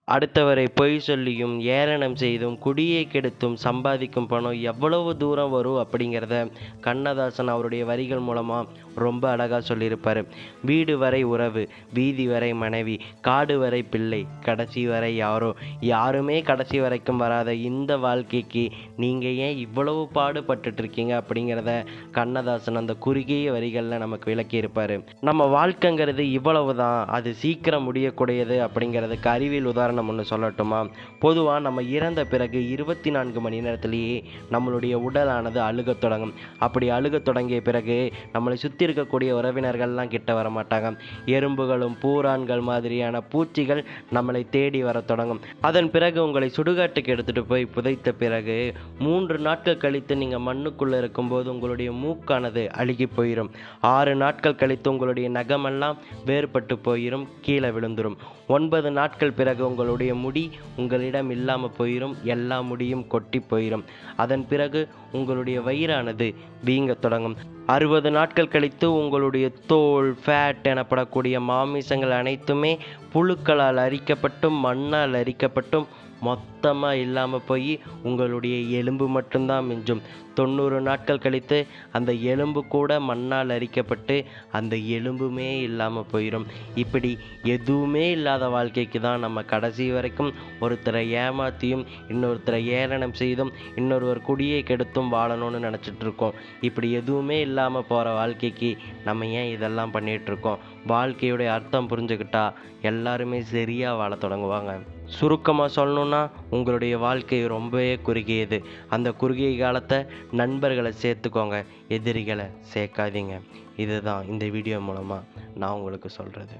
அடுத்தவரை பொய் சொல்லியும் ஏளனம் செய்தும் குடியை கெடுத்தும் சம்பாதிக்கும் பணம் எவ்வளவு தூரம் வரும் அப்படிங்கிறத கண்ணதாசன் அவருடைய வரிகள் மூலமாக ரொம்ப அழகாக சொல்லியிருப்பார். வீடு வரை உறவு, வீதி வரை மனைவி, காடு வரை பிள்ளை, கடைசி வரை யாரோ. யாருமே கடைசி வரைக்கும் வராத இந்த வாழ்க்கைக்கு நீங்கள் ஏன் இவ்வளவு பாடுபட்டுட்டு இருக்கீங்க அப்படிங்கிறத கண்ணதாசன் அந்த குறுகிய வரிகளில் நமக்கு விளக்கியிருப்பார். நம்ம வாழ்க்கைங்கிறது இவ்வளவு தான், அது சீக்கிரம் முடியக்கூடியது அப்படிங்கிறதுக்கு அறிவியல் உதாரணம் ஒன்று சொல்லட்டுமா? பொதுவாக நம்ம இறந்த பிறகு 24 மணி நேரத்திலேயே நம்மளுடைய உடலானது அழுகத் தொடங்கும். அப்படி அழுகத் தொடங்கிய பிறகு நம்மளை சுற்றி இருக்கக்கூடிய உறவினர்கள்லாம் கிட்ட வர மாட்டாங்க. எறும்புகளும் பூரான்கள் மாதிரியான பூச்சிகள் நம்மளை தேடி வர தொடங்கும். அதன் பிறகு உங்களை சுடுகாட்டுக்கு எடுத்துகிட்டு போய் புதைத்த பிறகு 3 நாட்கள் கழித்து நீங்கள் மண்ணுக்குள்ளே இருக்கும்போது உங்களுடைய மூக்கானது அழுகி போயிடும். 6 நாட்கள் கழித்து உங்களுடைய நகமெல்லாம் வேறுபட்டு போயிடும், கீழே விழுந்துடும். 9 நாட்கள் பிறகு உங்களுடைய முடி உங்களிடம் இல்லாமல் போயிடும், எல்லா முடியும் கொட்டி போயிடும். அதன் பிறகு உங்களுடைய வயிறானது வீங்க தொடங்கும். 60 நாட்கள் கழித்து உங்களுடைய தோல், ஃபேட் எனப்படக்கூடிய மாமிசங்கள் அனைத்துமே புழுக்களால் அரிக்கப்பட்டும் மண்ணால் அரிக்கப்பட்டும் மொத்தமாக இல்லாமல் போய் உங்களுடைய எலும்பு மட்டும்தான் மிஞ்சும். 90 நாட்கள் கழித்து அந்த எலும்பு கூட மண்ணால் அரிக்கப்பட்டு அந்த எலும்புமே இல்லாமல் போயிடும். இப்படி எதுவுமே இல்லாத வாழ்க்கைக்கு தான் நம்ம கடைசி வரைக்கும் ஒருத்தரை ஏமாற்றியும் இன்னொருத்தரை ஏளனம் செய்தும் இன்னொருவர் குடியை கெடுத்தும் வாழணும்னு நினச்சிட்டு இருக்கோம். இப்படி எதுவுமே இல்லாமல் போகிற வாழ்க்கைக்கு நம்ம ஏன் இதெல்லாம் பண்ணிகிட்ருக்கோம்? வாழ்க்கையுடைய அர்த்தம் புரிஞ்சுக்கிட்டா எல்லாருமே சரியாக வாழ தொடங்குவாங்க. சுருக்கமாக சொல்லணுன்னா, உங்களுடைய வாழ்க்கை ரொம்பவே குறுகியது. அந்த குறுகிய காலத்தை நண்பர்களை சேர்த்துக்கோங்க, எதிரிகளை சேர்க்காதீங்க. இதுதான் இந்த வீடியோ மூலமாக நான் உங்களுக்கு சொல்கிறது.